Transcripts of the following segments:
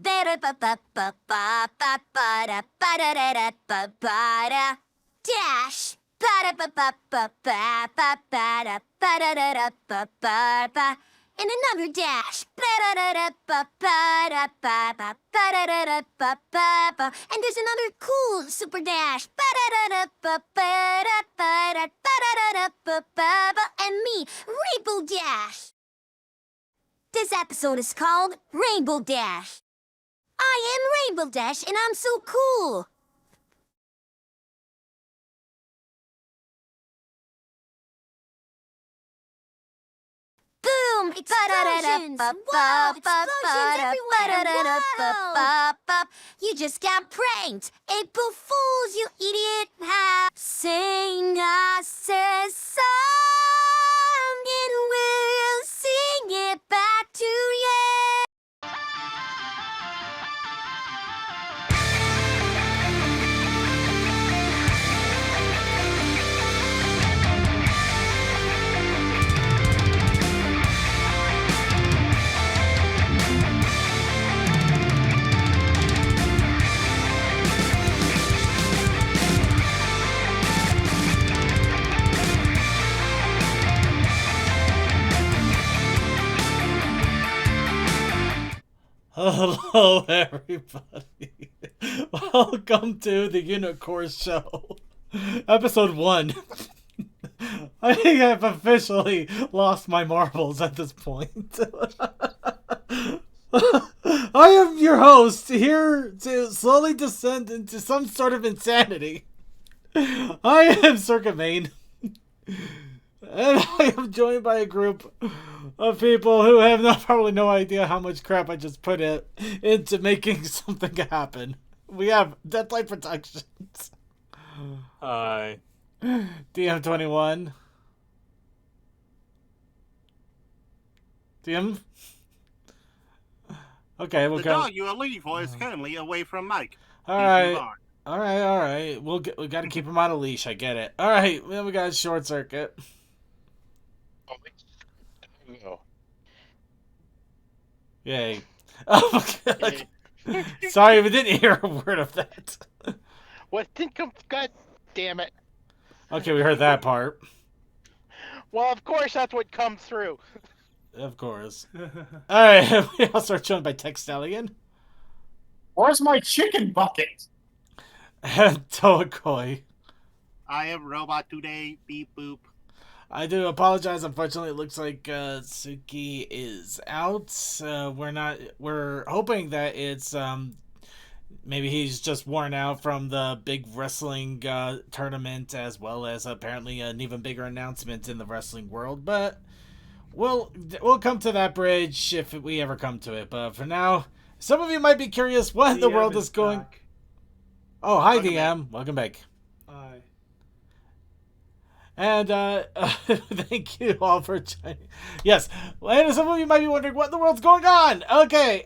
Dash. Ba-da-ba-ba-ba-ba-ba-da-ba-da-da-ba-ba-ba. And another dash. Ba-da-da-da-ba-ba-da-ba-da-da-ba-ba-ba. And there's another cool super dash. Ba-da-da-da-ba-ba-da-ba-da-da-ba-ba-ba. And me, Rainbow Dash. This episode is called Rainbow Dash. I am Rainbow Dash, and I'm so cool. Boom! Explosions! Wow! Explosions everywhere! Wow! You just got pranked! April Fools, you idiot! Ha! Sing us a song and we'll sing it back to you! Hello, everybody. Welcome to the Unicorn Show, episode 1. I think I've officially lost my marbles at this point. I am your host, here to slowly descend into some sort of insanity. I am Circumane. And I am joined by a group of people who have probably no idea how much crap I just put into making something happen. We have Deadlight Productions. Hi. DM21. DM? Okay, we'll The go. dog you are looking for is currently away from Mike. Alright. Alright. We gotta keep him on a leash, I get it. Alright, then we got a short circuit. No. Yay. Oh, God. Sorry, we didn't hear a word of that. What? God damn it. Okay, we heard that part. Well, of course that's what comes through. Of course. Alright, we also are joined by Tech Stallion. Where's my chicken bucket? And Toakoi. I am Robot today. Beep boop. I do apologize. Unfortunately, it looks like Suki is out. We're hoping that it's maybe he's just worn out from the big wrestling tournament, as well as apparently an even bigger announcement in the wrestling world. But we'll come to that bridge if we ever come to it. But for now, some of you might be curious what in the world is going. Back. Oh, hi Welcome DM. Welcome back. Hi. And thank you all for joining. Yes, and some of you might be wondering what in the world's going on. Okay,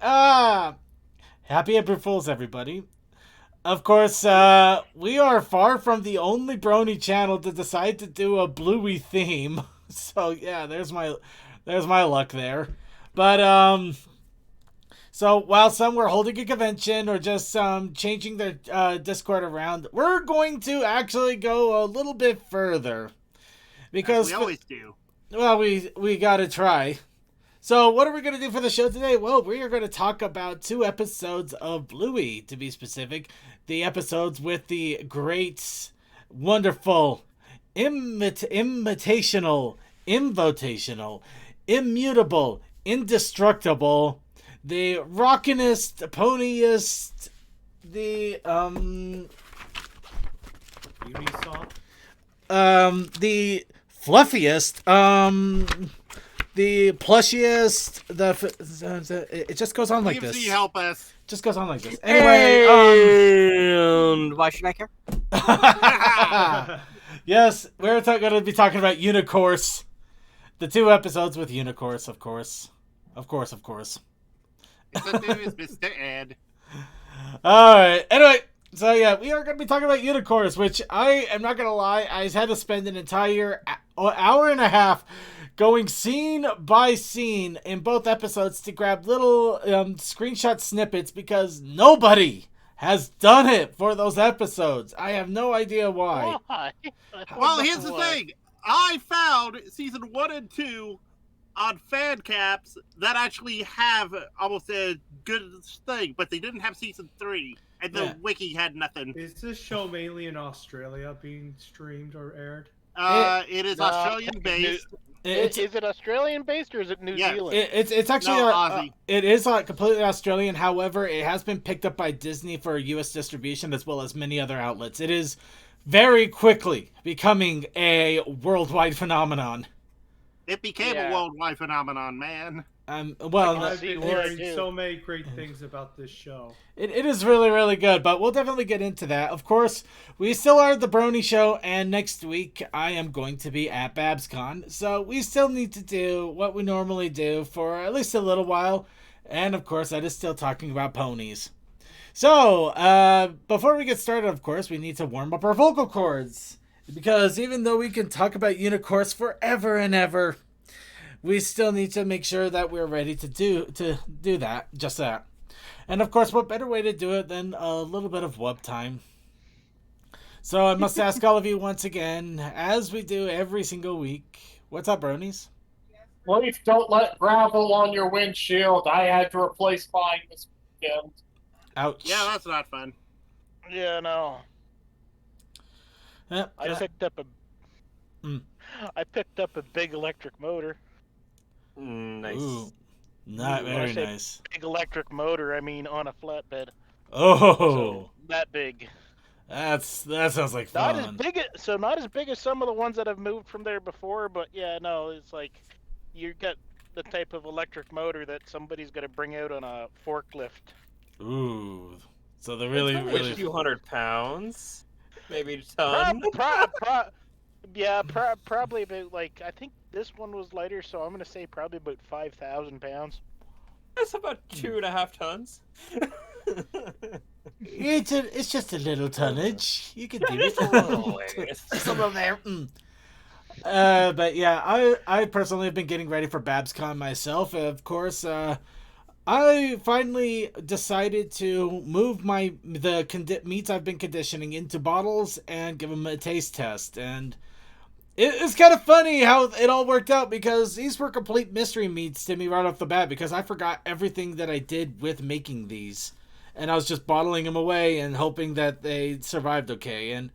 happy April Fools, everybody. Of course, we are far from the only Brony channel to decide to do a Bluey theme. So yeah, there's my luck there. But so while some were holding a convention or just changing their Discord around, we're going to actually go a little bit further. Because As we always do. Well, we gotta try. So what are we gonna do for the show today? Well, we are gonna talk about 2 episodes of Bluey, to be specific. The episodes with the great, wonderful, invitational, immutable, indestructible, the rockinest, poniest, the the fluffiest, the plushiest, it just goes on like this. DMC, help us. Just goes on like this. Anyway, And why should I care? yes, we're going to be talking about Unicourse. The 2 episodes with Unicourse, of course. Of course. It's a dude is Mr. Ed. Alright, anyway, so yeah, we are going to be talking about Unicourse, which I am not going to lie, I had to spend an entire hour and a half going scene by scene in both episodes to grab little screenshot snippets because nobody has done it for those episodes. I have no idea why. Why? I don't Well, know here's the why. thing. I found season 1 and 2 on fan caps that actually have almost a good thing, but they didn't have season 3, and the Yeah. wiki had nothing. Is this show mainly in Australia being streamed or aired? It is No, Australian based. It's Is it Australian based or is it New Yes. Zealand? it's actually No, Aussie. it is completely Australian. However, it has been picked up by Disney for U.S. distribution as well as many other outlets. It is very quickly becoming a worldwide phenomenon. It became Yeah. a worldwide phenomenon, man. Well, I I've see been where I hearing do. so many great things about this show. it is really, really good, but we'll definitely get into that. Of course, we still are the Brony Show, and next week I am going to be at BabsCon, so we still need to do what we normally do for at least a little while, and of course, that is still talking about ponies. So, before we get started, of course, we need to warm up our vocal cords, because even though we can talk about unicorns forever and ever, we still need to make sure that we're ready to do that, just that. And of course, what better way to do it than a little bit of wub time? So I must ask all of you once again, as we do every single week, what's up, bronies? Please don't let gravel on your windshield. I had to replace mine this weekend. Ouch. Yeah, that's not fun. Yeah, no. Yep, I picked up a. Mm. I picked up a big electric motor. Nice. Ooh, not Ooh, very I say- nice. Big electric motor. I mean, on a flatbed. Oh, So that big. that sounds like Not as fun. big. Not as big as some of the ones that have moved from there before. But yeah, no, it's like you got the type of electric motor that somebody's gonna bring out on a forklift. Ooh, so they're really, It's only really. a few 100 pounds, maybe a Prob- ton. probably about like I think this one was lighter, so I'm gonna say probably about 5,000 pounds. That's about 2.5 tons. It's just a little tonnage. You can do Just it. a little ways. Just a little there. But yeah, I personally have been getting ready for BabsCon myself. Of course, I finally decided to move the meats I've been conditioning into bottles and give them a taste test. And it's kind of funny how it all worked out because these were complete mystery meats to me right off the bat because I forgot everything that I did with making these. And I was just bottling them away and hoping that they survived okay. And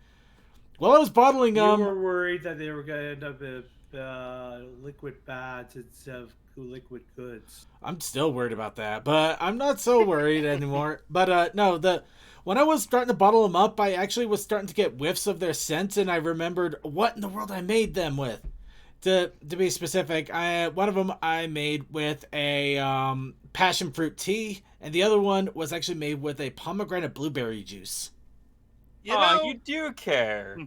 while I was bottling You them, were worried that they were going to end up in liquid bads instead of liquid goods. I'm still worried about that, but I'm not so worried anymore. But no, when I was starting to bottle them up, I actually was starting to get whiffs of their scents, and I remembered what in the world I made them with. To be specific, one of them I made with a passion fruit tea, and the other one was actually made with a pomegranate blueberry juice. You Aw, know, you do care.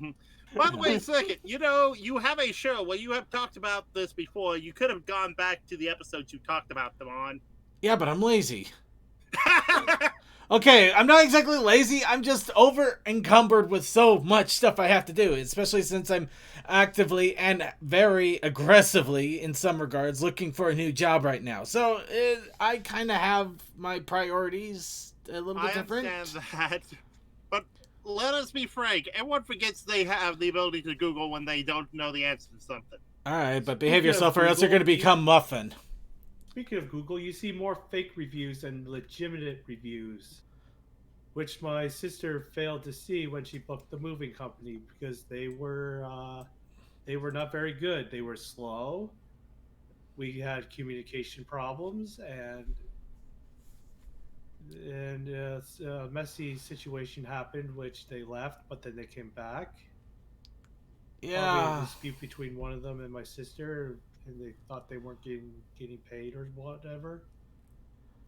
by the way, second, you have a show where you have talked about this before. You could have gone back to the episodes you talked about them on. Yeah, but I'm lazy. Okay, I'm not exactly lazy. I'm just over encumbered with so much stuff I have to do, especially since I'm actively and very aggressively, in some regards, looking for a new job right now. So I kind of have my priorities a little bit I different. understand that. But let us be frank. Everyone forgets they have the ability to Google when they don't know the answer to something. All right, but behave Speaking of yourself or else you're Google, going to become Muffin. Speaking of Google, you see more fake reviews than legitimate reviews, which my sister failed to see when she booked the moving company because they were not very good. They were slow. We had communication problems and a messy situation happened, which they left, but then they came back. Probably a Yeah. dispute between one of them and my sister, and they thought they weren't getting paid or whatever.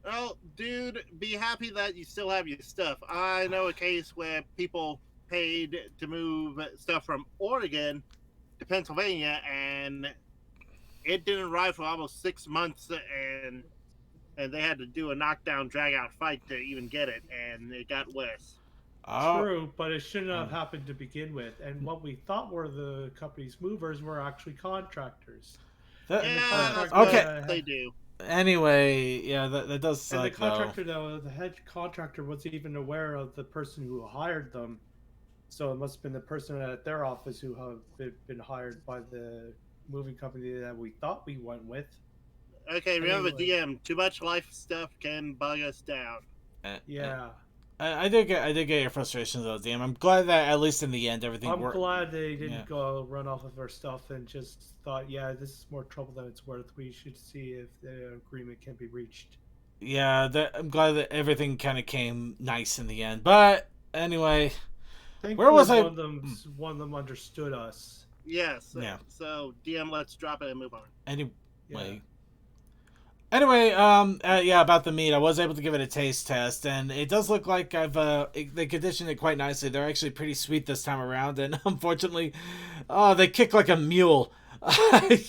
Well, dude, be happy that you still have your stuff. I know a case where people paid to move stuff from Oregon to Pennsylvania, and it didn't arrive for almost 6 months, and they had to do a knockdown, drag-out fight to even get it, and it got worse. Oh, True, but it shouldn't have happened to begin with. And what we thought were the company's movers were actually contractors. Yeah, that's okay. what they do. Anyway, yeah, that does suck, And the contractor, though. though, the head contractor wasn't even aware of the person who hired them. So it must have been the person at their office who have been hired by the moving company that we thought we went with. Okay, remember, Anyway. DM, too much life stuff can bug us down. Yeah. I did get your frustrations, though, DM. I'm glad that at least in the end everything I'm worked. glad they didn't Yeah. go run off of our stuff and just thought, yeah, this is more trouble than it's worth. We should see if the agreement can be reached. Yeah, I'm glad that everything kind of came nice in the end. But anyway, Thankfully, was I- one of them understood us. Yes. Yeah. So, DM, let's drop it and move on. anyway. Yeah. Anyway, yeah, about the meat, I was able to give it a taste test, and it does look like they conditioned it quite nicely. They're actually pretty sweet this time around, and unfortunately, they kick like a mule. I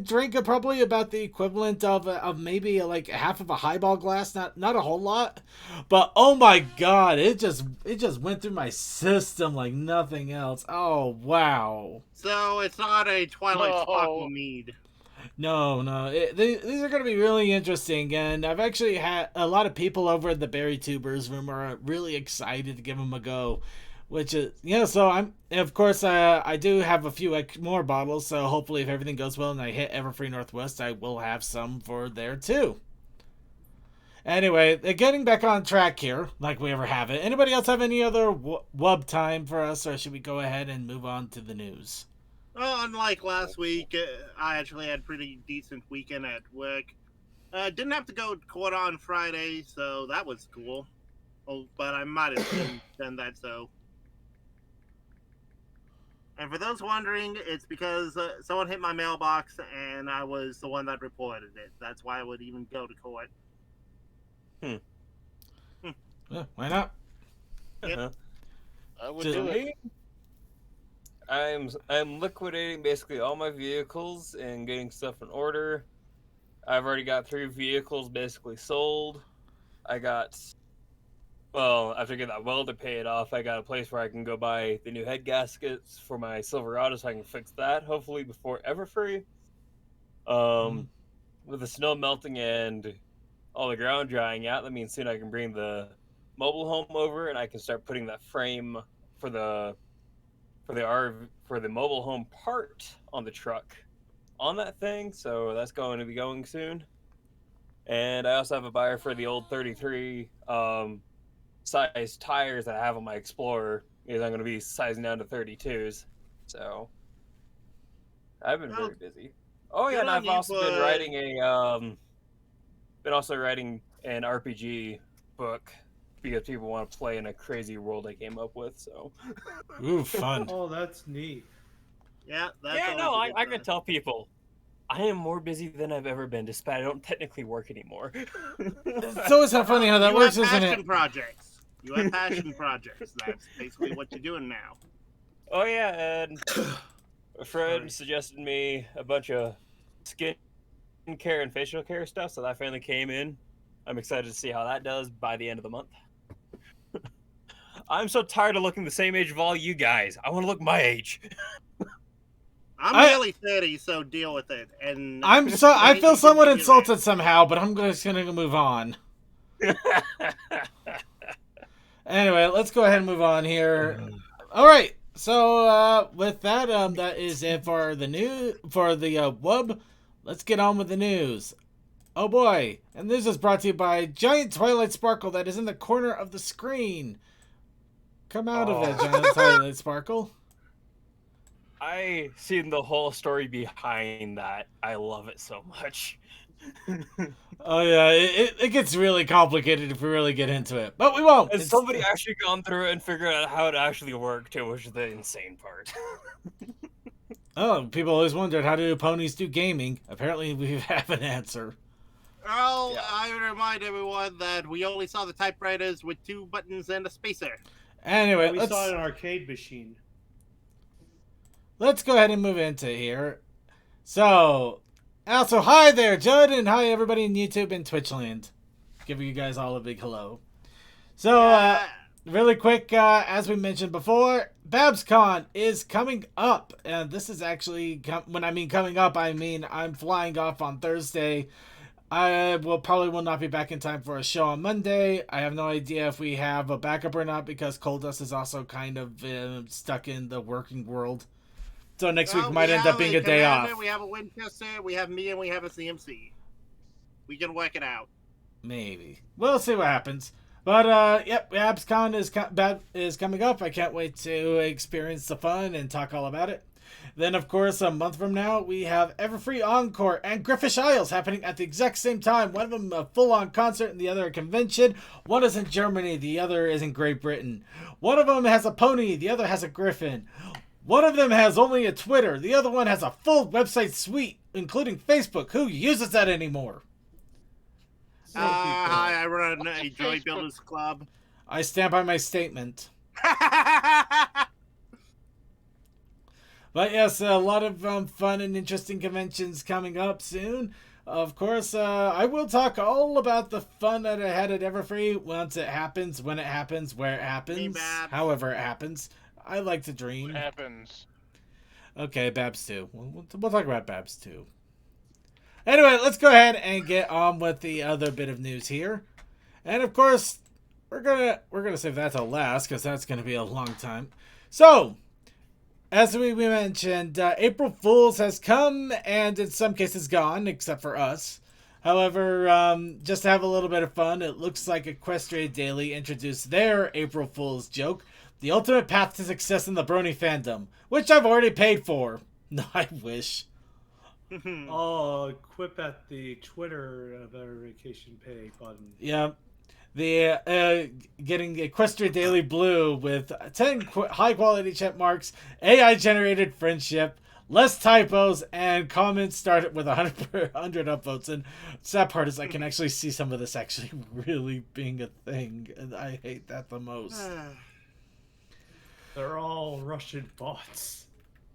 drank probably about the equivalent of maybe like half of a highball glass, not a whole lot, but oh my god, it just went through my system like nothing else. Oh wow. So, it's not a Twilight No. Sparkle mead. No, these are going to be really interesting, and I've actually had a lot of people over at the Berry Tubers room are really excited to give them a go, which is, so of course, I do have a few more bottles, so hopefully if everything goes well and I hit Everfree Northwest, I will have some for there too. Anyway, getting back on track here, like we ever have it. Anybody else have any other wub time for us, or should we go ahead and move on to the news? Well, unlike last week, I actually had a pretty decent weekend at work. Didn't have to go to court on Friday, so that was cool. Oh, but I might have done that, so. And for those wondering, it's because someone hit my mailbox and I was the one that reported it. That's why I would even go to court. Yeah, why not? Yep. I would Just do it. Me? I'm liquidating basically all my vehicles and getting stuff in order. I've already got 3 vehicles basically sold. After getting that welder paid off, I got a place where I can go buy the new head gaskets for my Silverado so I can fix that, hopefully before Everfree. With the snow melting and all the ground drying out, that means soon I can bring the mobile home over and I can start putting that frame for the mobile home part on the truck on that thing, so that's going to be going soon. And I also have a buyer for the old 33 size tires that I have on my Explorer, because I'm going to be sizing down to 32s. So I've been very busy. Oh yeah, good and on I've you, also been bud. writing an RPG book because people want to play in a crazy world I came up with. So Ooh, fun. Oh, that's neat. Yeah, that's yeah, always no, a good I can sign. tell people I am more busy than I've ever been, despite I don't technically work anymore. It's always so funny how that You works, have isn't passion it? projects. You have passion projects. That's basically what you're doing now. Oh yeah, and a friend Sorry. suggested me a bunch of skin care and facial care stuff, so that finally came in. I'm excited to see how that does by the end of the month. I'm so tired of looking the same age of all you guys. I want to look my age. I'm I- nearly 30, so deal with it. And I feel anything somewhat can be insulted somehow, but I'm just gonna move on. Anyway, let's go ahead and move on here. All right. So with that, that is it for the wub. Let's get on with the news. Oh boy! And this is brought to you by Giant Twilight Sparkle that is in the corner of the screen. Come out of it, Giant Twilight Sparkle. I seen the whole story behind that. I love it so much. Oh yeah, it gets really complicated if we really get into it, but we won't. And somebody actually gone through it and figured out how it actually worked too, which is the insane part. Oh, people always wondered how do ponies do gaming. Apparently, we have an answer. Well, Yeah. I remind everyone that we only saw the typewriters with 2 buttons and a spacer. Anyway, We saw an arcade machine. let's go ahead and move into here. So, also, hi there, Judd, and hi everybody in YouTube and Twitchland. Giving you guys all a big hello. So, really quick, as we mentioned before, BabsCon is coming up. And this is actually, when I mean coming up, I mean I'm flying off on Thursday. I will not be back in time for a show on Monday. I have no idea if we have a backup or not because Coldust is also kind of stuck in the working world. So next week might end up being a day off. We have a Winchester, we have me, and we have a CMC. We can work it out. Maybe. We'll see what happens. But, yep, AbsCon is coming up. I can't wait to experience the fun and talk all about it. Then, of course, a month from now, we have Everfree Encore and Griffish Isles happening at the exact same time. One of them a full-on concert and the other a convention. One is in Germany, the other is in Great Britain. One of them has a pony, the other has a griffin. One of them has only a Twitter, the other one has a full website suite, including Facebook. Who uses that anymore? Hi, I run a Joy Builders Club. I stand by my statement. But yes, a lot of fun and interesting conventions coming up soon. Of course, I will talk all about the fun that I had at Everfree once it happens, when it happens, where it happens, however it happens. I like to dream. What happens? Okay, Babs 2. We'll talk about Babs 2. Anyway, let's go ahead and get on with the other bit of news here. And of course, we're gonna save that till last because that's gonna be a long time. So, as we mentioned, April Fool's has come and in some cases gone, except for us. However, just to have a little bit of fun, it looks like Equestria Daily introduced their April Fool's joke, the ultimate path to success in the Brony fandom, which I've already paid for. No, I wish. Oh, quip at the Twitter verification pay button. Yeah. The getting Equestria Daily Blue with 10 high-quality check marks, AI-generated friendship, less typos, and comments started with 100 upvotes. And sad part is I can actually see some of this actually really being a thing, and I hate that the most. They're all Russian bots.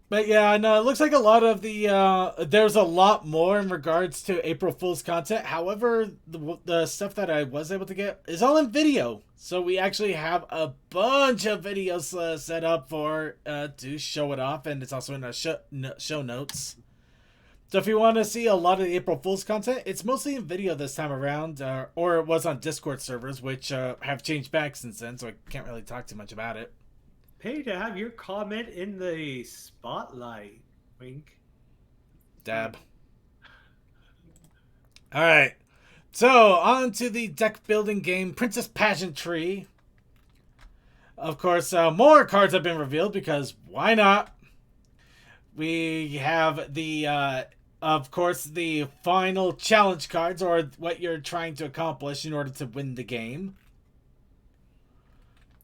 But yeah, no, it looks like a lot of the, there's a lot more in regards to April Fool's content. However, the stuff that I was able to get is all in video. So we actually have a bunch of videos set up for, to show it off. And it's also in our show notes. So if you want to see a lot of the April Fool's content, it's mostly in video this time around. Or it was on Discord servers, which have changed back since then. So I can't really talk too much about it. Pay to have your comment in the spotlight. Wink. Dab. Alright. So, on to the deck building game Princess Pageantry. Of course, more cards have been revealed because why not? We have the, of course, the final challenge cards, or what you're trying to accomplish in order to win the game.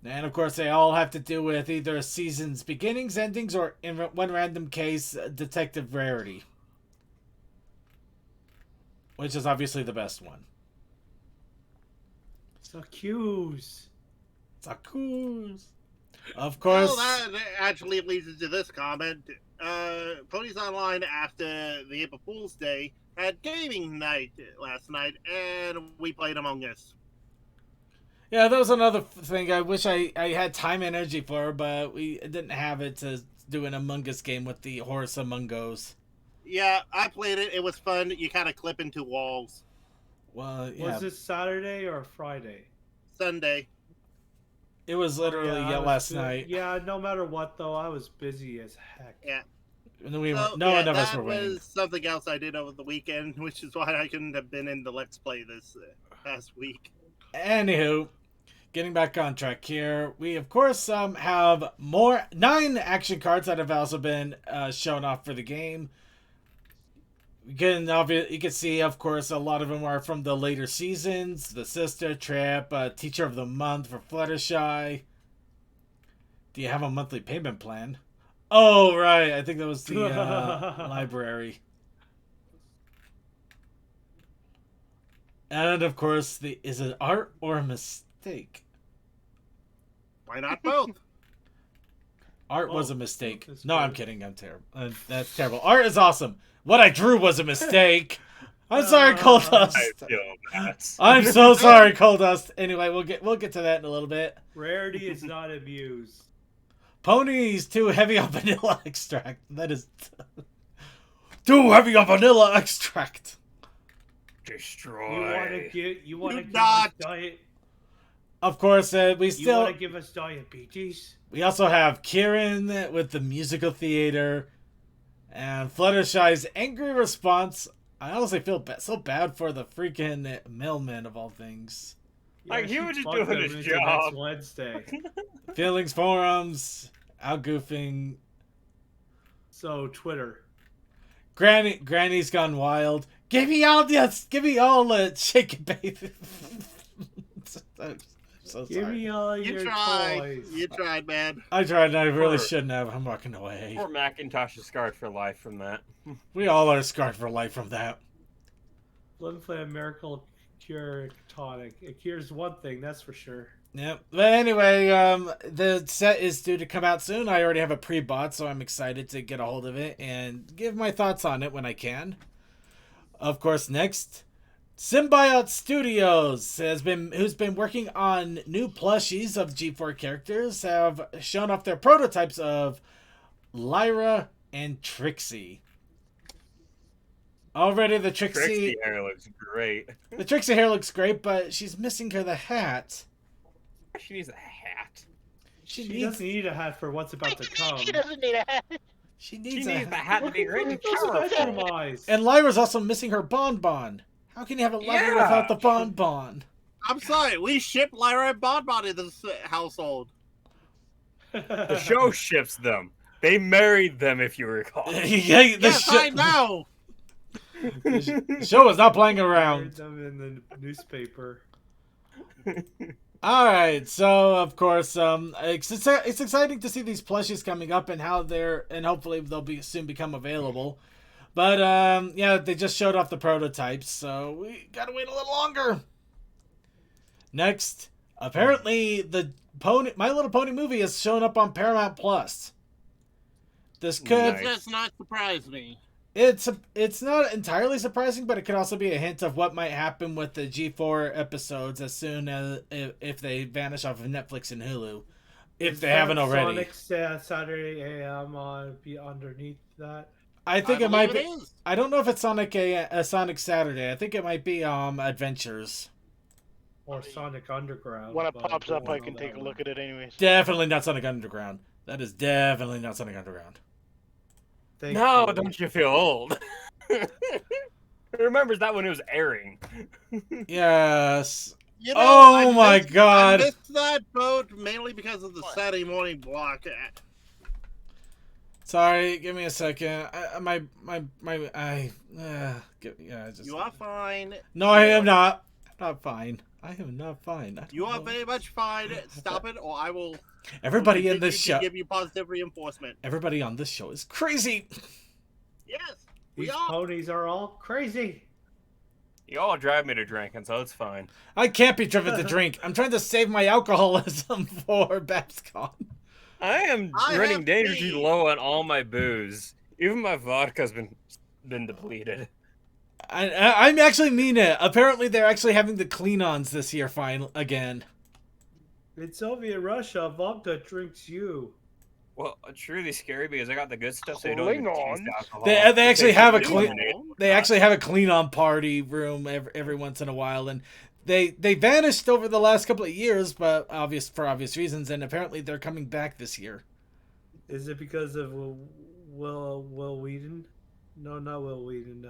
And of course, they all have to do with either a season's beginnings, endings, or in one random case, detective rarity. Which is obviously the best one. Succuse. Succuse. Of course. Well, that actually leads into this comment. Ponies Online, after the April Fool's Day, had gaming night last night, and we played Among Us. Yeah, that was another thing I wish I had time and energy for, but we didn't have it to do an Among Us game with the Horse Among Us. Yeah, I played it. It was fun. You kind of clip into walls. Well, yeah. Was this Saturday or Friday? Sunday. It was literally last night. Yeah, no matter what, though, I was busy as heck. Yeah. And none of us were winning. That was something else I did over the weekend, which is why I couldn't have been in the Let's Play this past week. Anywho, getting back on track here, we of course have 9 action cards that have also been shown off for the game. You can see, of course, a lot of them are from the later seasons. The Sister Trip, Teacher of the Month for Fluttershy. Do you have a monthly payment plan? Oh, right. I think that was the library. And, of course, is it art or a mistake? Why not both? Art was a mistake. No, I'm kidding. I'm terrible. That's terrible. Art is awesome. What I drew was a mistake. I'm sorry, Coldust. I feel bad. I'm so sorry, Coldust. Anyway, we'll get to that in a little bit. Rarity is not amused. Pony's too heavy on vanilla extract. That is too heavy on vanilla extract. Destroy. You want to Do give us not. diet? Of course, we You still want to give us diabetes? we also have Kieran with the musical theater, and Fluttershy's angry response. I honestly feel so bad for the freaking mailman of all things. Like, he she was just bugged doing him his into job. Next Wednesday. Feelings forums, out goofing. So Twitter. Granny's gone wild. Give me all the shake and bake. I'm so Give sorry. me all You your tried. toys. You tried, man. I tried and I really Poor- shouldn't have. I'm walking away. Poor Macintosh is scarred for life from that. We all are scarred for life from that. Flim Flam Miracle Cure Tonic. It cures one thing, that's for sure. Yep. But anyway, the set is due to come out soon. I already have a pre-bought, so I'm excited to get a hold of it and give my thoughts on it when I can. Of course, next, Symbiote Studios who's been working on new plushies of G4 characters, have shown off their prototypes of Lyra and Trixie. Already the Trixie hair looks great. the Trixie hair looks great, but she's missing the hat. She needs a hat. She She needs doesn't need a hat for what's about to come. She doesn't need a hat. she She needs needs a the hat. hat to be great and Those powerful. special eyes. And Lyra's also missing her bonbon. How can you have a lover Yeah. without the bonbon? I'm sorry. We ship Lyra and Bonbon in this household. The show ships them. They married them, if you recall. Yeah, the Yes, I know. the show is not playing Read around. them in the newspaper. All right, so of course, it's exciting to see these plushies coming up and how and hopefully they'll soon become available. But yeah, they just showed off the prototypes, so we gotta wait a little longer. Next, apparently the My Little Pony movie has shown up on Paramount Plus. This could Nice. Does not surprise me. it's not entirely surprising, but it could also be a hint of what might happen with the G4 episodes as soon as if they vanish off of Netflix and Hulu, if they haven't already. Sonic Saturday AM be underneath that. I think it might be. Is. I don't know if it's Sonic Saturday. I think it might be Adventures. Or Sonic Underground. When it but pops up, don't I know can that take a one. look at it anyways. Definitely not Sonic Underground. That is definitely not Sonic Underground. Thank No, you. don't you feel old? Remembers that when it was airing. Yes. You Oh I my missed- God. I missed that boat mainly because of the Saturday morning block. Sorry, give me a second. You are fine. No, I am not. I'm not fine. I am not fine. I don't You are know. very much fine. Stop it, or I will. Everybody in continue this to show. give you positive reinforcement. Everybody on this show is crazy. Yes, we These are. ponies are all crazy. You all drive me to drinking, so it's fine. I can't be driven to drink. I'm trying to save my alcoholism for BabsCon. I am I running have dangerously tea. low on all my booze. Even my vodka's been depleted. I actually mean it. Apparently, they're actually having the clean-ons this year again. In Soviet Russia, vodka drinks you. Well, it's really scary because I got the good stuff, so you don't even Klingons? taste alcohol. They It actually tastes have like a clean- lemonade. They actually have a clean-on party room every once in a while, and they vanished over the last couple of years, but for obvious reasons. And apparently, they're coming back this year. Is it because of Will Whedon? No, not Will Whedon.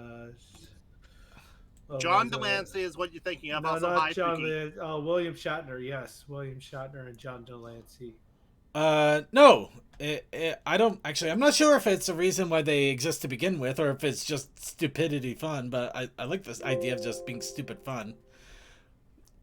John was it? Delancey is what you're thinking of. No, also not High John. Freaky. William Shatner. Yes, William Shatner and John Delancey. No. I don't actually. I'm not sure if it's a reason why they exist to begin with, or if it's just stupidity fun. But I like this idea of just being stupid fun.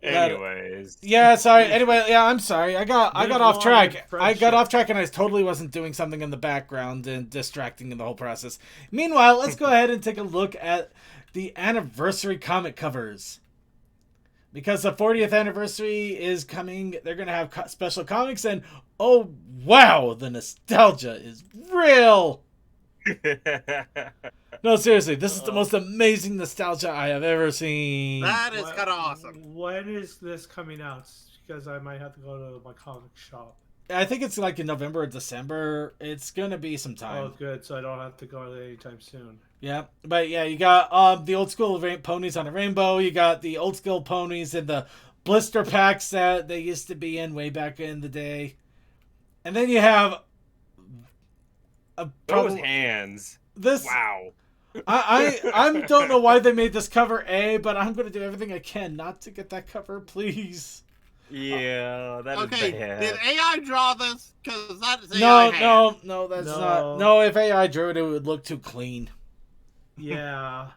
Anyways. Yeah, sorry. Anyway, yeah, I'm sorry. I got Live off long track. in I got friendship. off track, and I totally wasn't doing something in the background and distracting in the whole process. Meanwhile, let's go ahead and take a look at the anniversary comic covers. Because the 40th anniversary is coming, they're going to have special comics, and oh wow, the nostalgia is real. No, seriously, this is the most amazing nostalgia I have ever seen. That is kind of awesome. When is this coming out? Because I might have to go to my comic shop. I think it's like in November or December. It's gonna be some time. Oh, good. So I don't have to go there anytime soon. Yeah, but yeah, you got the old school ponies on a rainbow. You got the old school ponies in the blister packs that they used to be in way back in the day, and then you have Those hands. This Wow. I don't know why they made this cover A, but I'm gonna do everything I can not to get that cover, please. Yeah, that is Okay, bad. did AI draw this? Because that is AI. No, that's No. not. No, if AI drew it, it would look too clean. Yeah.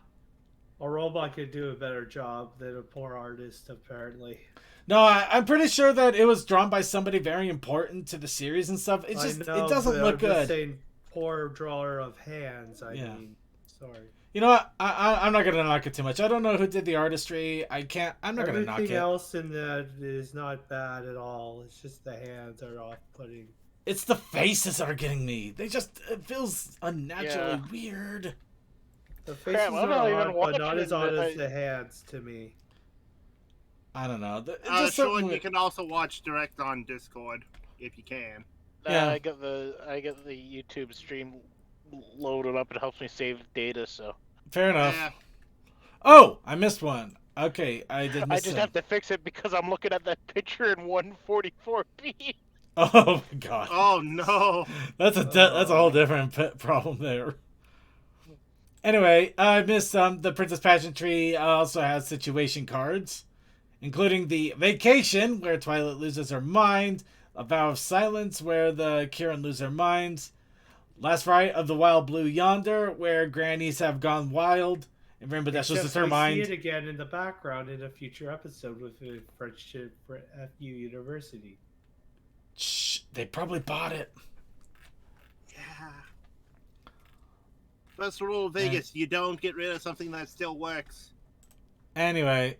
A robot could do a better job than a poor artist, apparently. No, I'm pretty sure that it was drawn by somebody very important to the series and stuff. It's just, I know, it doesn't but look I'm good. just saying, poor drawer of hands. I Yeah. mean, sorry. You know what? I'm not gonna knock it too much. I don't know who did the artistry. I'm not gonna knock Everything it. else in that is not bad at all. It's just the hands are off-putting. It's the faces that are getting me. It feels unnaturally weird. The faces I'm are not even odd, but not watching as it, odd but as the hands to me. I don't know. Sean, Something you can also watch direct on Discord if you can. Yeah. I got the YouTube stream loaded up. It helps me save data, so fair enough. Yeah. Oh, I missed one. Okay, I did I miss just it. have to fix it because I'm looking at that picture in 144p. Oh my god. Oh no. That's a whole different problem there. Anyway, I missed the Princess Pageantry also has situation cards, including the Vacation, where Twilight loses her mind, A Vow of Silence, where the Kieran lose their minds, Last Rite of the Wild Blue Yonder, where grannies have gone wild, and Rainbow Dash loses Except her we mind. see it again in the background in a future episode with the Friendship for FU University. Shh, they probably bought it. Yeah. That's the rule of Vegas. You don't get rid of something that still works. Anyway,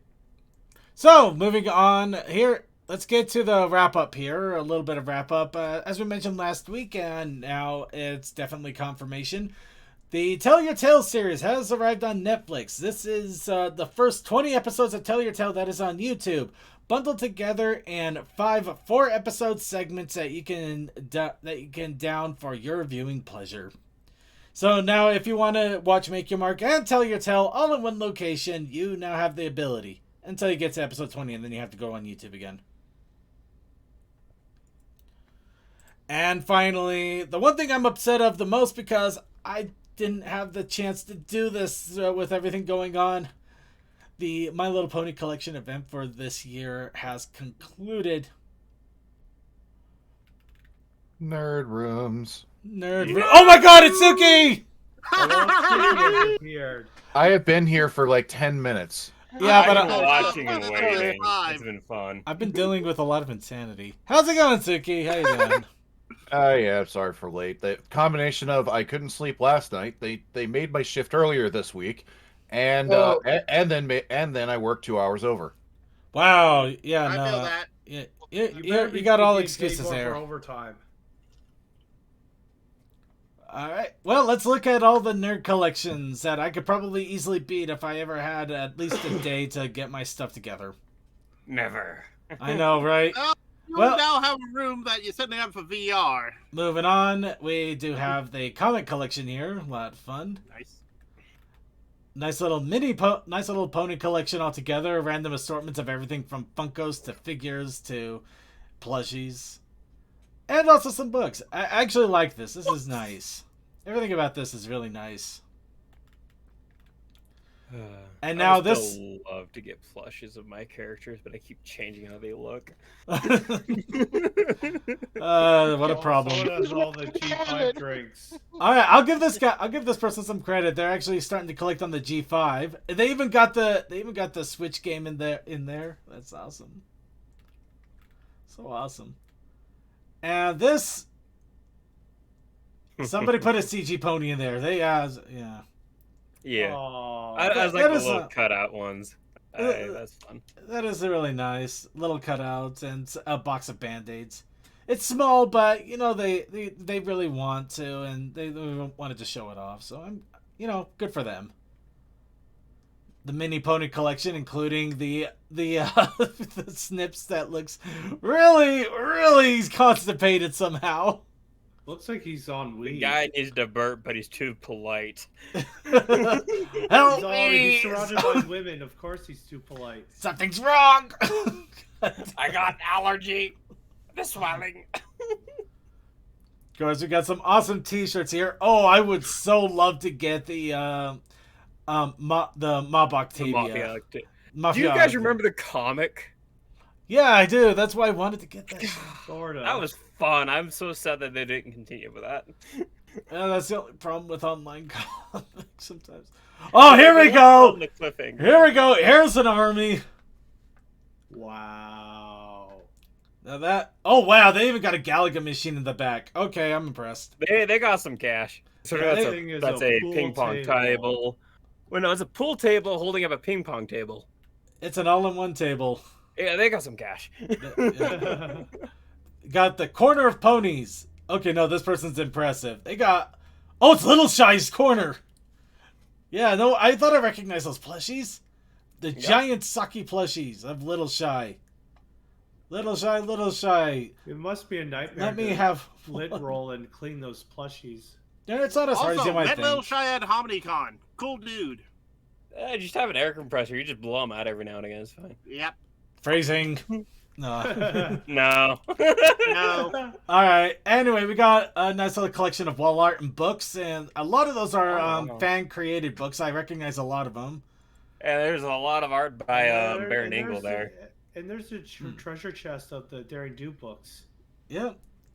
so moving on here, let's get to the wrap up here. A little bit of wrap up. As we mentioned last week, and now it's definitely confirmation. The Tell Your Tale series has arrived on Netflix. This is the first 20 episodes of Tell Your Tale that is on YouTube, bundled together in 5 4-episode segments that you can down for your viewing pleasure. So now if you want to watch Make Your Mark and Tell Your Tale all in one location, you now have the ability until you get to episode 20, and then you have to go on YouTube again. And finally, the one thing I'm upset of the most, because I didn't have the chance to do this with everything going on, the My Little Pony collection event for this year has concluded. Nerd rooms. Oh my god, it's Suki! Weird. I have been here for like 10 minutes. Yeah, but I've been I- watching and waiting. It's been fun. I've been dealing with a lot of insanity. How's it going, Suki? How you doing? Yeah, sorry for late. The combination of I couldn't sleep last night. They made my shift earlier this week, and then I worked 2 hours over. Wow, yeah, I no. feel that. Yeah, better you be got all getting paid excuses more there. for overtime. Alright, well, let's look at all the nerd collections that I could probably easily beat if I ever had at least a day to get my stuff together. Never. I know, right? You Well- now have a room that you're setting up for VR. Moving on, we do have the comic collection here. A lot of fun. Nice. Nice little nice little pony collection altogether. Random assortments of everything from Funkos to figures to plushies. And also some books. I actually like this. This is nice. Everything about this is really nice. And now I would this... still love to get plushes of my characters, but I keep changing how they look. What a problem. So does all the G5 drinks. All right, I'll give this person some credit. They're actually starting to collect on the G5. They even got the Switch game in there. That's awesome. So awesome. And this, somebody put a CG pony in there. Yeah. Yeah. Aw. I was like that the is little a- cutout ones. That's fun. That is really nice. Little cutouts and a box of Band-Aids. It's small, but they really want to, and they wanted to show it off. So you know, good for them. The mini pony collection, including the the Snips that looks really constipated somehow. Looks like he's on The weed. guy needs to burp, but he's too polite. Help He's me! surrounded by women. Of course, he's too polite. Something's wrong. I got allergy. The swelling. Of course, we got some awesome T-shirts here. Oh, I would so love to get the Mob Octavia. Do you guys remember the comic? Yeah, I do. That's why I wanted to get that. Sort of. That was fun. I'm so sad that they didn't continue with that. Yeah, that's the only problem with online comics sometimes. Oh, here we go. The cliffhanger. Here we go. Here's an army. Wow. Now that. Oh wow, they even got a Galaga machine in the back. Okay, I'm impressed. They got some cash. So Yeah, that's a pool ping pong table. Well, no, it's a pool table holding up a ping pong table. It's an all-in-one table. Yeah, they got some cash. Yeah. Got the corner of ponies. Okay, no, this person's impressive. They got. Oh, it's Little Shy's corner. Yeah, no, I thought I recognized those plushies. The giant sucky plushies of Little Shy. Little Shy, Little Shy. It must be a nightmare. Let me to have lint roll and clean those plushies. Yeah, it's not as hard as Also, you might met Little think. Shy at HomonyCon. Cool dude. Just have an air compressor. You just blow them out every now and again. It's fine. Yep. Phrasing. No. No. No. All right. Anyway, we got a nice little collection of wall art and books, and a lot of those are fan-created books. I recognize a lot of them. And there's a lot of art by Baron Ingle there. And there's a treasure chest of the Daring Do books. Yeah.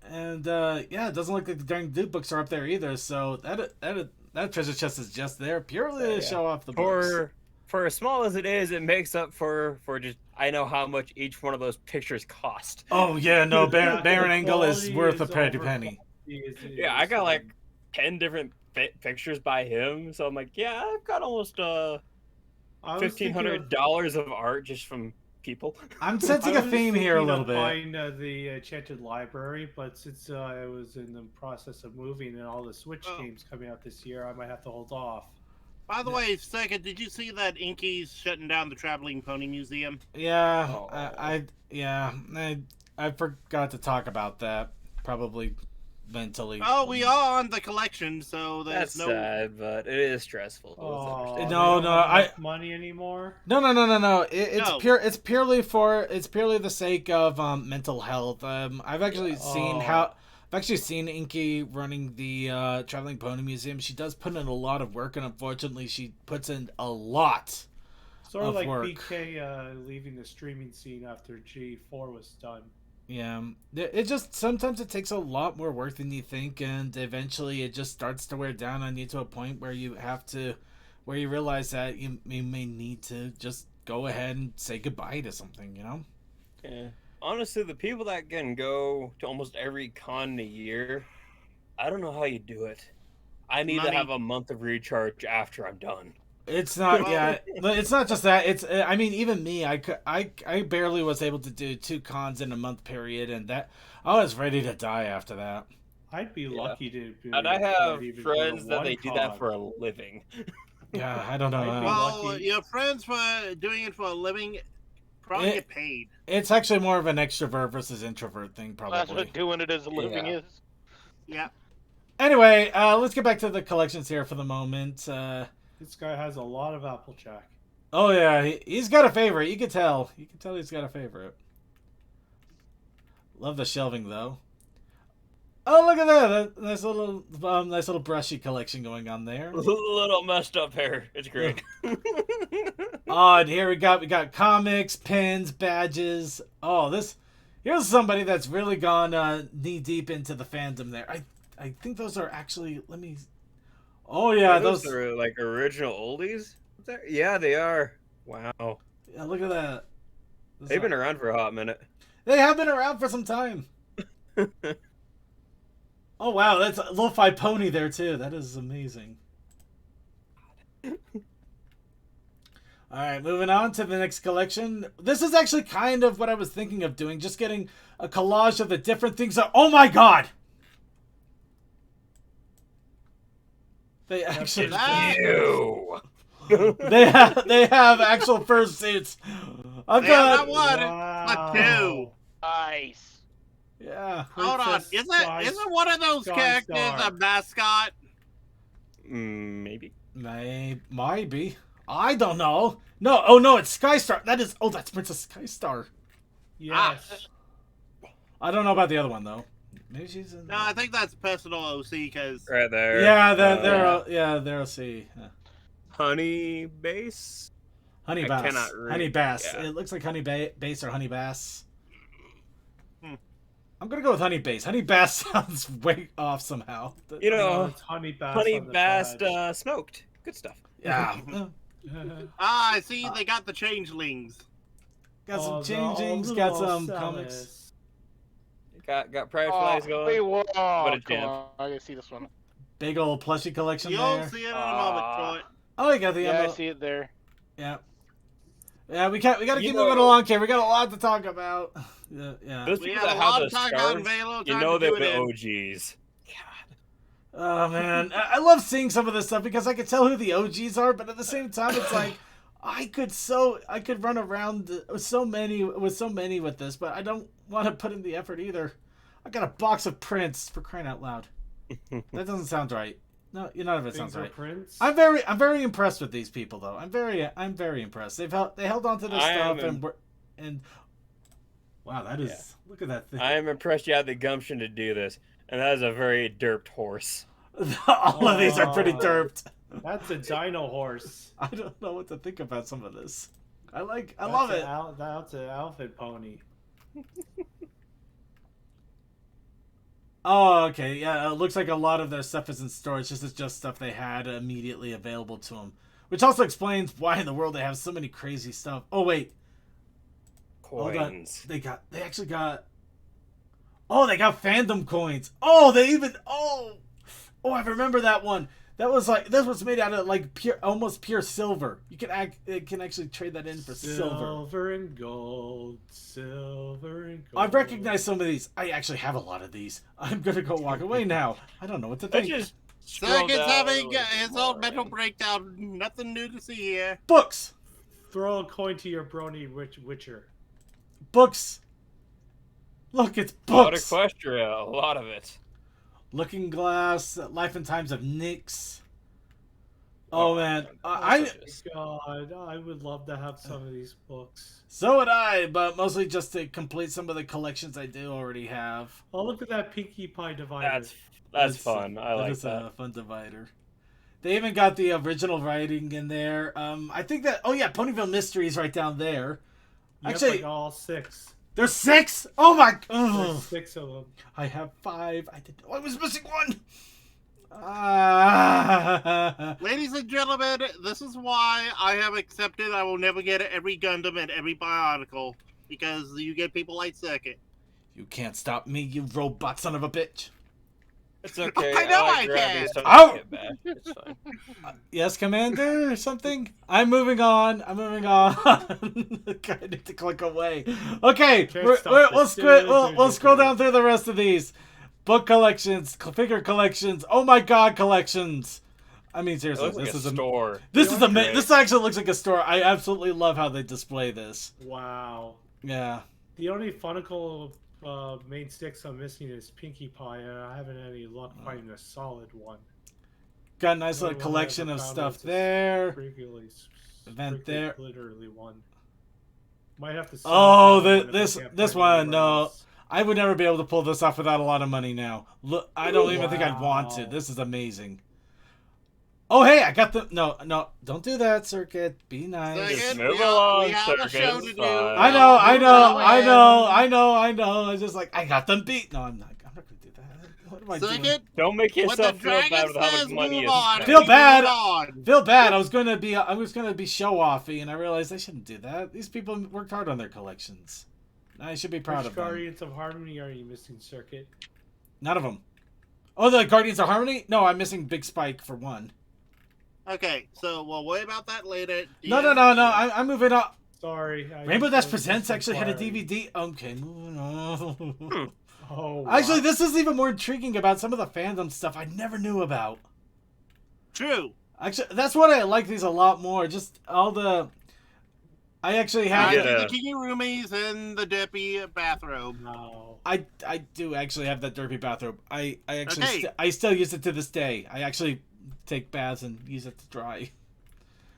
And yeah, it doesn't look like the Daring Do books are up there either. So that treasure chest is just there purely to show off the books. For as small as it is, it makes up for just I know how much each one of those pictures cost. Oh yeah, no, Baron The Angle is quality worth a is pretty over penny. Yeah, I got like 10 different pictures by him, so I'm like, yeah, I've got almost $1,500 of art just from people. I'm sensing a theme here a little bit. Find the Enchanted Library, but since I was in the process of moving and all the Switch games coming out this year, I might have to hold off. By the way, second, did you see that Inky's shutting down the Traveling Pony Museum? Yeah, Oh. I forgot to talk about that. Probably mentally. Oh, we are on the collection, so there's That's no. sad, but it is stressful. It's Oh, understandable. No, they don't no, have I- enough money anymore. No. It's No. pure. It's purely the sake of mental health. I've actually seen Inky running the Traveling Pony Museum. She does put in a lot of work, and unfortunately, she puts in a lot. Sort of of like work. BK leaving the streaming scene after G4 was done. Yeah, it just sometimes it takes a lot more work than you think, and eventually it just starts to wear down on you to a point where you realize that you may need to just go ahead and say goodbye to something, you know? Yeah. Honestly, the people that can go to almost every con in a year, I don't know how you do it. I need Money. to have a month of recharge after I'm done. It's not, yeah. It's not just that. It's, I mean, even me, I barely was able to do 2 cons in a month period, and that I was ready to die after that. I'd be lucky to. And I have even friends go to that one they do con. that for a living. Yeah, I don't know. I'd be Well, lucky. your friends for doing it for a living probably get paid. It's actually more of an extrovert versus introvert thing, That's probably. what doing it as a living Yeah. is. Yeah. Anyway, let's get back to the collections here for the moment. This guy has a lot of Applejack. Oh yeah, he's got a favorite. You can tell. You can tell he's got a favorite. Love the shelving though. Oh, look at that! Nice little brushy collection going on there. Little messed up hair. It's great. Oh, and here we got comics, pins, badges. Oh, here's somebody that's really gone knee deep into the fandom there. I think those are actually. Let me. Oh yeah, those. are like original oldies. Yeah, they are. Wow. Yeah, look at that. They've been around for a hot minute. They have been around for some time. Oh wow, that's a lo-fi pony there too. That is amazing. Alright, moving on to the next collection. This is actually kind of what I was thinking of doing. Just getting a collage of the different things that... Oh my god! They actually You. they have actual fursuits. I've Yeah, not got one, Wow. but two. Nice. yeah. Hold on, Princess isn't one of those Sky characters Star. a mascot? Maybe. Maybe. I don't know. No, oh no, it's Skystar. That's Princess Skystar. Yes. I don't know about the other one though. Maybe she's in. No, I think that's personal OC because Right there. Yeah, Uh, they're see. Honey base. Honey I bass. cannot read. Honey bass. Yeah. It looks like honey bass or honey bass. Hmm. I'm gonna go with honey bass. Honey bass sounds way off somehow. You No, know, it's honey bass. honey on the bass badge. smoked. Good stuff. Yeah. I see they got the changelings. Got some Oh, changings. the Got little some Celis. comics. Got pride flags going. Wait, whoa, What a come gem. on. I gotta see this one. Big old plushie collection You'll there. see it in a moment, Ah. Troy. Oh, you got the Yeah, I envelope. see it there. Yeah. Yeah, we gotta You keep know- moving along here. We got a lot to talk about. Yeah. Those We people had that a lot have of those time stars, on Velo, you time know to they're do it the in. OGs. Oh man, I love seeing some of this stuff because I can tell who the OGs are, but at the same time, it's like I could run around with so many with this, but I don't want to put in the effort either. I got a box of prints for crying out loud. That doesn't sound right. No, none of it sounds right. Fingerprints. I'm very impressed with these people though. I'm very impressed. They held on to their I stuff am and wow, that is look at that thing. I am impressed you had the gumption to do this, and that is a very derped horse. All of these are pretty Oh. derped. That's a dino horse. I don't know what to think about some of this. I That's love it. That's an outfit pony. Oh, okay. Yeah, it looks like a lot of their stuff is in storage. This is just stuff they had immediately available to them. Which also explains why in the world they have so many crazy stuff. Oh, wait. Hold on. Coins. They actually got... Oh, they got fandom coins. Oh, Oh, I remember that one. That was made out of like almost pure silver. It can actually trade that in for silver. Silver and gold. Silver and gold. I've recognized some of these. I actually have a lot of these. I'm gonna go walk away now. I don't know what to I think. just scrolled Circuit's down having a little his bit own more, mental and- breakdown. Nothing new to see here. Books. Throw a coin to your Brony Witcher. Books. Look, it's A lot of books. Equestria, a lot of it. Looking Glass, Life and Times of Nyx. Oh man, I Delicious. God, I would love to have some of these books. so would I, but mostly just to complete some of the collections I do already have. Oh, look at that Pinkie Pie divider. That's fun. I like is that. a fun divider. They even got the original writing in there. I think that. Oh yeah, Ponyville Mysteries right down there. Yep, Actually, like all 6. there's 6. Oh my! There's Ugh. 6 of them. I have 5. I was missing 1. Ah. Ladies and gentlemen, this is why I have accepted I will never get every Gundam and every Bionicle. Because you get people like Circuit. You can't stop me, you robot son of a bitch. It's okay. I know like I grabbing can. stuff Ow! to get back. It's fine. Yes, Commander, or something? I'm moving on. I need to click away. Okay, Can't stop we'll this. we'll scroll down through the rest of these. Book collections, figure collections, oh my god, collections. I mean, It seriously, looks like this a is store. this is Great. this actually looks like a store. I absolutely love how they display this. Wow. Yeah. The only Funnicle main sticks I'm missing is Pinkie Pie, and I haven't had any luck finding a solid one. Got a nice The only little one I collection ever of found stuff was a there. sprinkly- Event sprinkly there. Literally one. Might have to. Oh, sell that one if I this can't this find one, anywhere no. else. I would never be able to pull this off without a lot of money now. Look, I don't even think I'd want to. Wow. This is amazing. Oh, hey, I got the... No, don't do that, Circuit. Be nice. Circuit, move we along, have a Circuit, show it's to do. fine. I know. Go I was just like, I got them beat. No, I'm not going to do that. What am I doing? Circuit, Don't make when the yourself feel bad dragon with how says much money move is. on, spent. Feel we bad. move on. Feel bad. I was going to be show-offy, and I realized I shouldn't do that. These people worked hard on their collections. I should be proud Which of them. Guardians of Harmony are you missing, Circuit? None of them. Oh, the Guardians of Harmony? No, I'm missing Big Spike for one. Okay, so we'll worry about that later. No. I'm moving on. Sorry. Rainbow Dash I was Presents just actually had a inquiring. DVD. Okay, moving on. Oh, Actually, wow. this is even more intriguing about some of the fandom stuff I never knew about. True. Actually, that's what I like these a lot more. Just all the. I actually have. Yeah. The kigurumis and the dippy bathrobe. No. I do actually have that derpy bathrobe. I actually Okay. I still use it to this day. I actually take baths and use it to dry.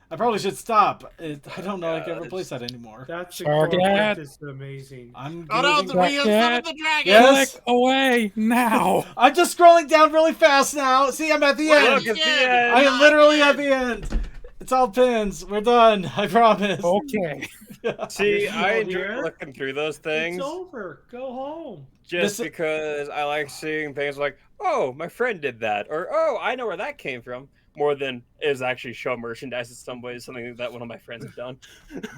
I probably should stop. I don't know I can replace that anymore. That's the Target. core apprentice amazing. I'm Oh no, using- the Son of the Dragon! Yes. Click away now. I'm just scrolling down really fast now. See, I'm at the end. Look, it's the end. I am literally at the end. It's all pins. We're done. I promise. Okay. See, This is I all enjoy here? looking through those things It's over. Go home. just This- because I like seeing things like, oh, my friend did that, or oh, I know where that came from, more than is actually show merchandise in some ways, something that one of my friends have done.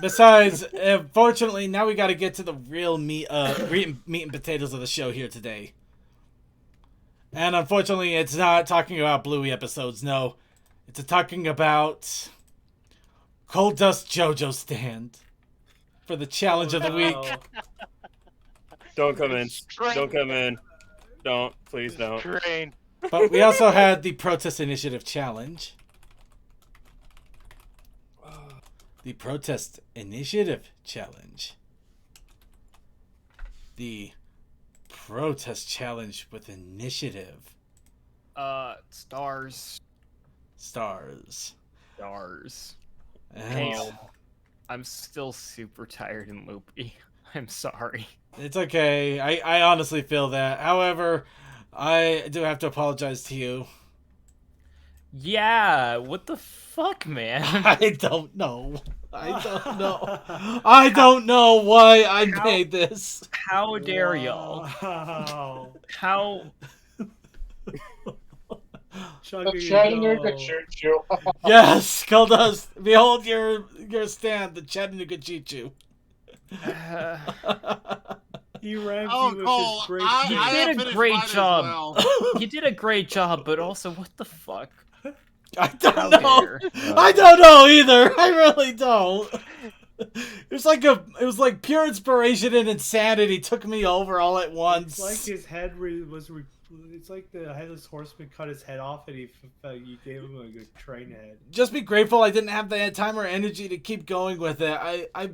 Besides, fortunately, now we got to get to the real meat and potatoes of the show here today. And unfortunately, it's not talking about Bluey episodes. No, it's talking about Cold Dust JoJo stand for the challenge of the week. Oh, Don't come in. Train. Don't come in. Don't. Please don't. Train. But we also had the Protest Initiative challenge. The Protest Initiative challenge. The Protest Challenge with Initiative. Stars. Stars. Stars. And I'm still super tired and loopy. I'm sorry. it's okay. I honestly feel that. However, I do have to apologize to you. Yeah, what the fuck, man? I don't know. I don't know. I don't know why I made this. How dare y'all? Wow. How Chattanooga choo-choo. Yes, Goldust. Behold your stand, the Chattanooga Choo-Choo. He rammed Oh, you with Cole, his great I You have did a finished great mine as job. well. you did a great job, but also what the fuck? I don't How know. dare. I don't know either. I really don't. It was like pure inspiration and insanity took me over all at once. It's like his head it's like the headless horseman cut his head off and you gave him a good train head. Just be grateful I didn't have the time or energy to keep going with it. I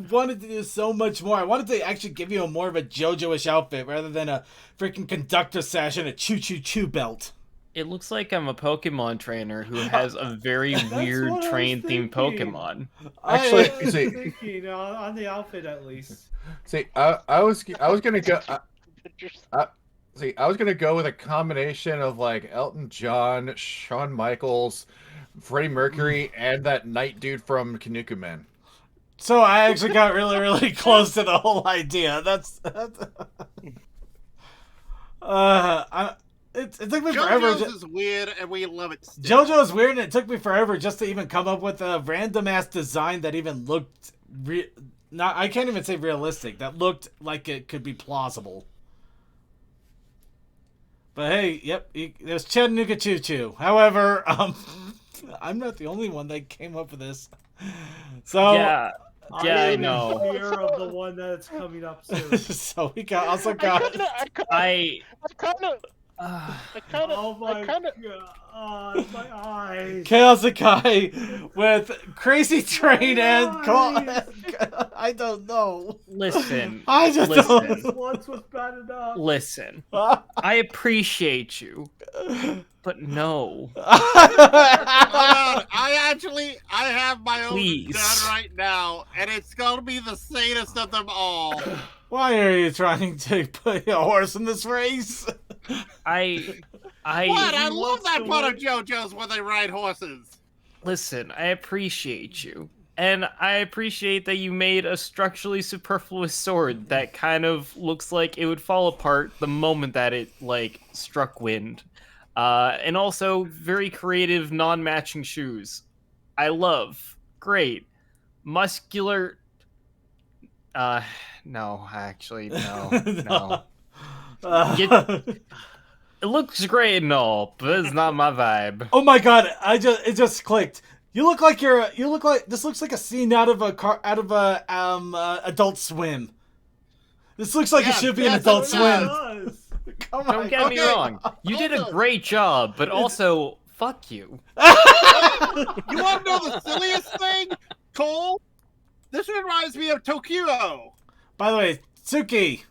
wanted to do so much more. I wanted to actually give you more of a JoJo-ish outfit rather than a freaking conductor sash and a choo-choo-choo belt. It looks like I'm a Pokemon trainer who has a very weird what I was train themed thinking. Pokemon. Actually, I was see, thinking on the outfit at least. see, I was gonna go. See, I was gonna go with a combination of like Elton John, Shawn Michaels, Freddie Mercury, and that night dude from Kinnikuman. So I actually got really, really close to the whole idea. It took me forever. JoJo's is weird, and we love it still. JoJo is weird, and it took me forever just to even come up with a random ass design that even looked I can't even say realistic. That looked like it could be plausible. But hey, yep, there's Chattanooga Choo Choo. However, I'm not the only one that came up with this. So Yeah, I I'm know. in fear of the one that's coming up soon. so we got I I kind of, Oh my kind of, god, my eyes. Chaos Akai with Crazy Train and I don't know. listen. I just This don't. once was bad enough. Listen. I appreciate you, but no. Hold on, I have my own Please. done right now, and it's gonna be the sanest of them all. Why are you trying to put a horse in this race? What? I love that part of JoJo's where they ride horses. Listen, I appreciate you. And I appreciate that you made a structurally superfluous sword that kind of looks like it would fall apart the moment that it, like, struck wind. And also, very creative, non-matching shoes. I love. Great. Muscular... no, actually, no. No. It looks great and all, but it's not my vibe. Oh my god! It just clicked. You look like this looks like a scene out of Adult Swim. This looks like it should be an yes, Adult it Swim. does. Come on. Don't get me Okay, wrong. You did a hold on. great job, but also Fuck you. You want to know the silliest thing, Cole? This reminds me of Tokyo. By the way, Tsuki,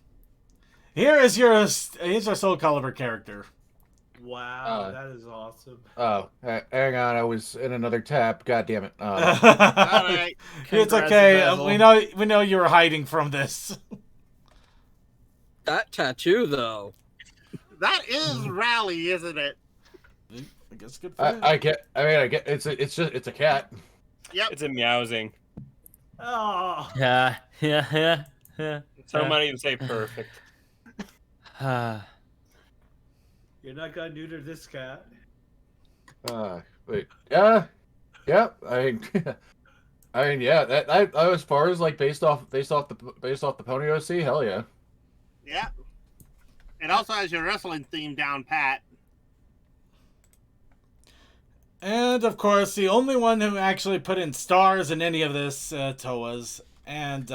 here's our Soul Calibur character. Wow, that is awesome. Oh, hang on. I was in another tab. God damn it. All right. It's Congrats, okay. Basil. We know you were hiding from this. That tattoo, though. That is Rally, isn't it? I guess good for you. I get. It's a cat. Yep. It's a meowsing. Oh, Yeah. Some might even say perfect. you're not gonna neuter this cat. Wait. Yeah. I mean, yeah. That as far as like based off the Pony OC, hell yeah. Yeah. It also has your wrestling theme down pat. And of course, the only one who actually put in stars in any of this, Toa's, and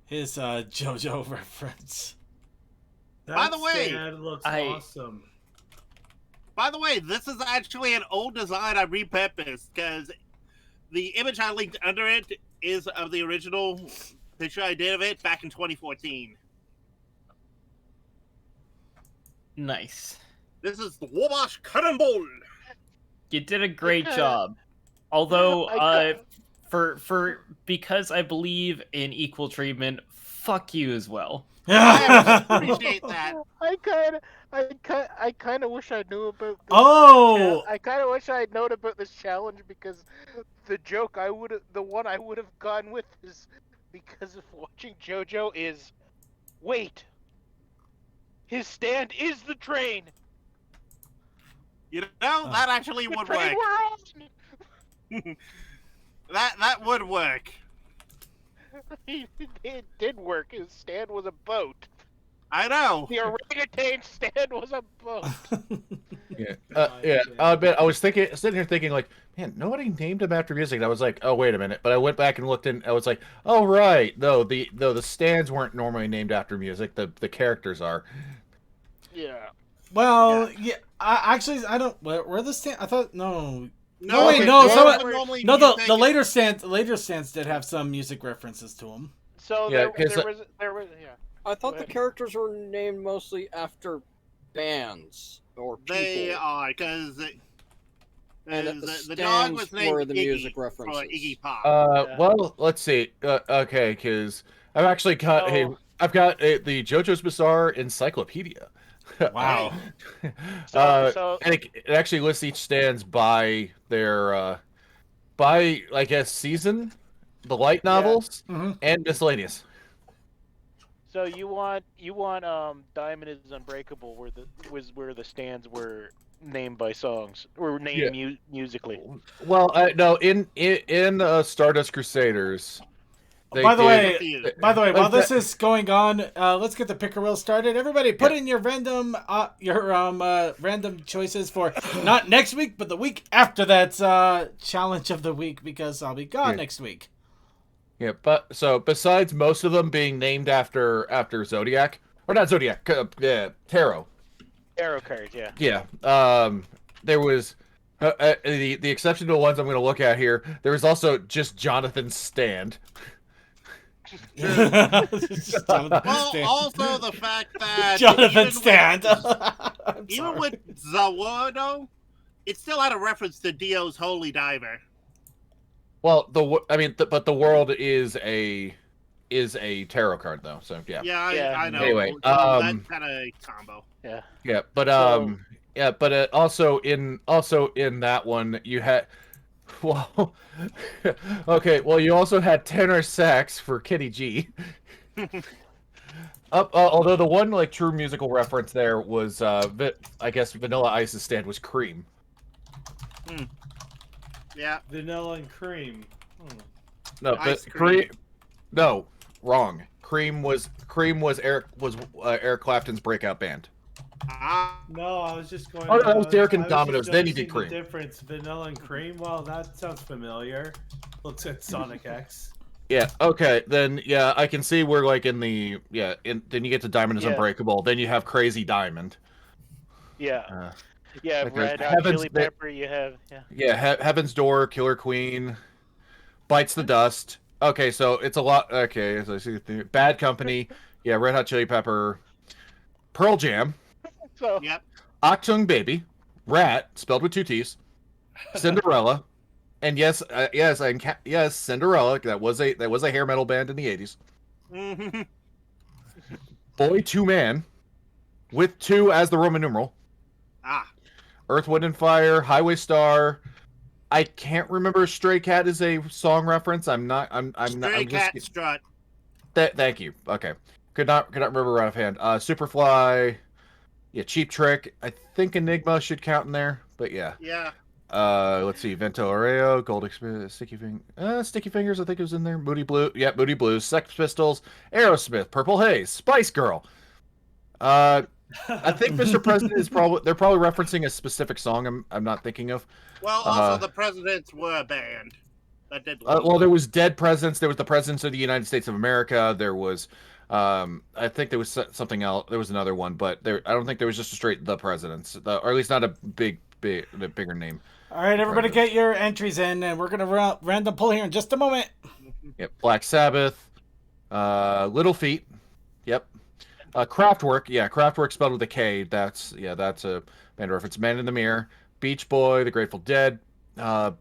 his JoJo reference. By the way, stand looks I- awesome. By the way, this is actually an old design I repurposed because the image I linked under it is of the original picture I did of it back in 2014. Nice. This is the Wabash Cannonball. You did a great Okay. job. Although, I for because I believe in equal treatment, fuck you as well. I appreciate that. I kind of wish I knew about. This Oh! I kind of wish I had known about this challenge because the joke the one I would have gone with is because of watching JoJo is, wait, his stand is the train. You know, that actually The would train work. we're on. That would work. It did work. His stand was a boat. I know. The orangutan stand was a boat. Yeah. I bet I was sitting here thinking like, man, nobody named him after music. And I was like, oh wait a minute. But I went back and looked and I was like, oh right, no, the stands weren't normally named after music. The characters are. Yeah. Well, yeah. I don't. Where the stand? I thought no. No, wait, okay, no, those some- were normally No, music the and- later stands did have some music references to them. So Yeah, there was yeah. I thought Go the ahead. characters were named mostly after bands or people. They are because And that the the dog was stands named were the Iggy music for references. Iggy Pop. Yeah. Well, let's see. Okay, because I've actually got So- I've got the JoJo's Bizarre Encyclopedia. Wow. So And it actually lists each stands by their by I guess season, the light novels, Mm-hmm. and miscellaneous. so you want Diamond is Unbreakable where the stands were named by songs or named musically. Well, no, in Stardust Crusaders. they By the did- way, Confused. while Like this is going on, let's get the picker wheel started. Everybody, put in your random random choices for not next week, but the week after that challenge of the week because I'll be gone Yeah. next week. Yeah, but so besides most of them being named after Zodiac, or not Zodiac, Tarot. Arrow cards, yeah. Yeah. There was the exception to the ones I'm going to look at here. There was also just Jonathan's stand. Jonathan Well, Stand. also the fact that Jonathan even Stand. With, even with Zawado, it still had a reference to Dio's Holy Diver. Well, but the world is a tarot card though. So yeah. Yeah, Yeah. I know. Anyway, So that kind of combo. Yeah, but So- yeah, but also in that one you had, well, okay, well you also had tenor sax for Kitty G. Although the one like true musical reference there was I guess Vanilla Ice's stand was Cream. Yeah. Vanilla and cream. No, Ice but Cream. no, wrong. Cream was Eric Clapton's breakout band. Ah, No, I was just going. Oh, no, that was Derek and I was Domino's, just then he did noticing cream. The difference, vanilla and cream. Well, that sounds familiar. Looks at Sonic X. Yeah. Okay. Then yeah, I can see we're like in the then you get to Diamond is Yeah. Unbreakable. Then you have Crazy Diamond. Yeah. Yeah, Like there's Red Hot Heaven's Chili Pepper. You have Heaven's Door, Killer Queen, Bites the Dust. Okay, so it's a lot. Okay, so I see Bad Company. Yeah, Red Hot Chili Pepper, Pearl Jam, So Yep. Achtung Baby, Rat spelled with two T's, Cinderella, and yes, yes, Cinderella. That was a hair metal band in the '80s. Mhm. Boy Two Man, with two as the Roman numeral. Ah. Earth, Wind, and Fire, Highway Star. I can't remember if Stray Cat is a song reference. I'm not. I'm not. Stray I'm just. Cat Strut. Thank you. Okay. Could not remember right offhand. Superfly. Yeah, Cheap Trick. I think Enigma should count in there, but yeah. Yeah. Let's see. Vento Oreo, Sticky Fingers. I think it was in there. Moody Blue. Yeah, Moody Blues. Sex Pistols. Aerosmith. Purple Haze. Spice Girl. I think Mr. President is probably they're probably referencing a specific song. I'm not thinking of. Well, also the presidents were a band that did. Well, there was Dead Presidents. There was the Presidents of the United States of America. There was, I think there was something else. There was another one, but I don't think there was just a straight the Presidents, or at least not a bigger name. All right, everybody, get your entries in, and we're gonna random pull here in just a moment. Yep, Black Sabbath, Little Feet. Yep, Kraftwerk. Yeah, Kraftwerk spelled with a K. That's a band reference. Man in the Mirror, Beach Boy, The Grateful Dead. Yeah,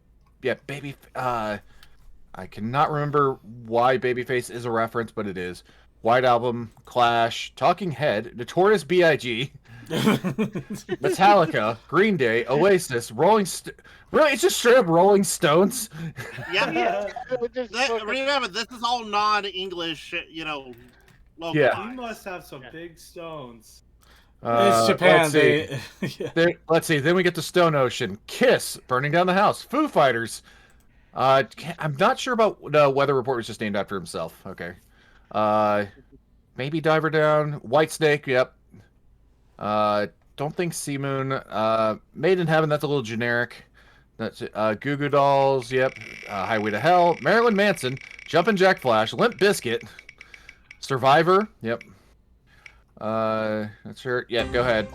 I cannot remember why Babyface is a reference, but it is. White Album, Clash, Talking Head, Notorious B.I.G., Metallica, Green Day, Oasis, Really, it's just straight up Rolling Stones. Yeah. Just Remember, this is all non-English, local. Yeah. You must have some big stones. It's Japan. Yeah. Let's see. Then we get to Stone Ocean, Kiss, Burning Down the House, Foo Fighters. I'm not sure about Weather Report was just named after himself. Okay. Maybe Diver Down, Whitesnake. Yep. Don't think Sea Moon. Made in Heaven. That's a little generic. That's Goo Goo Dolls. Yep. Highway to Hell. Marilyn Manson. Jumpin' Jack Flash. Limp Bizkit. Survivor. Yep. That's her. Yeah, go ahead.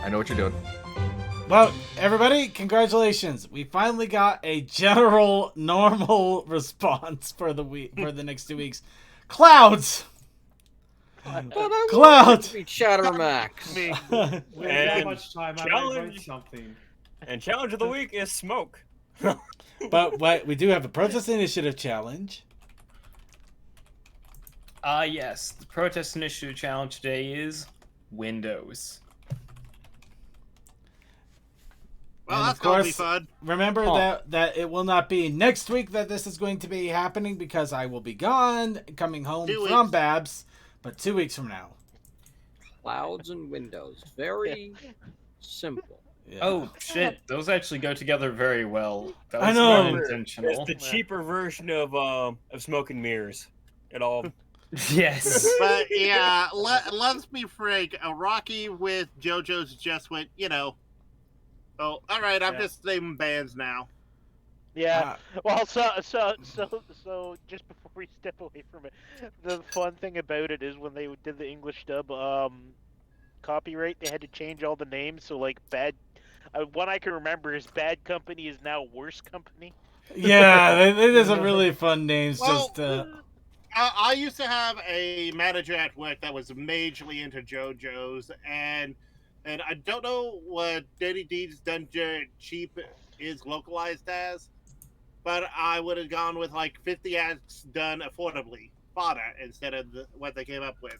I know what you're doing. Well, everybody, congratulations. We finally got a general normal response for the next 2 weeks. Clouds. Clouds. Chattermax. We have that And much time. I might challenge- write something. And challenge of the week is smoke. But we do have a protest initiative challenge. Yes. The protest initiative challenge today is Windows. Well, And that's of going to be course, fun. Remember that it will not be next week that this is going to be happening because I will be gone, coming home 2 from weeks. Babs, but 2 weeks from now. Clouds and windows. Very simple. Yeah. Oh shit! Those actually go together very well. That was I know. not intentional. It's the cheaper version of smoke and mirrors. It all. Yes. But yeah, let's be frank. Rocky with JoJo's just went, Oh, all right. I'm Yeah. just naming bands now. Yeah. Well, so just before we step away from it, the fun thing about it is when they did the English dub copyright, they had to change all the names. So like one I can remember is Bad Company is now Worse Company. Yeah, it is a really fun names. Well, Just I used to have a manager at work that was majorly into JoJo's, and I don't know what Dirty Deeds Done Cheap is localized as, but I would have gone with like 50 acts done affordably, fodder, instead of what they came up with.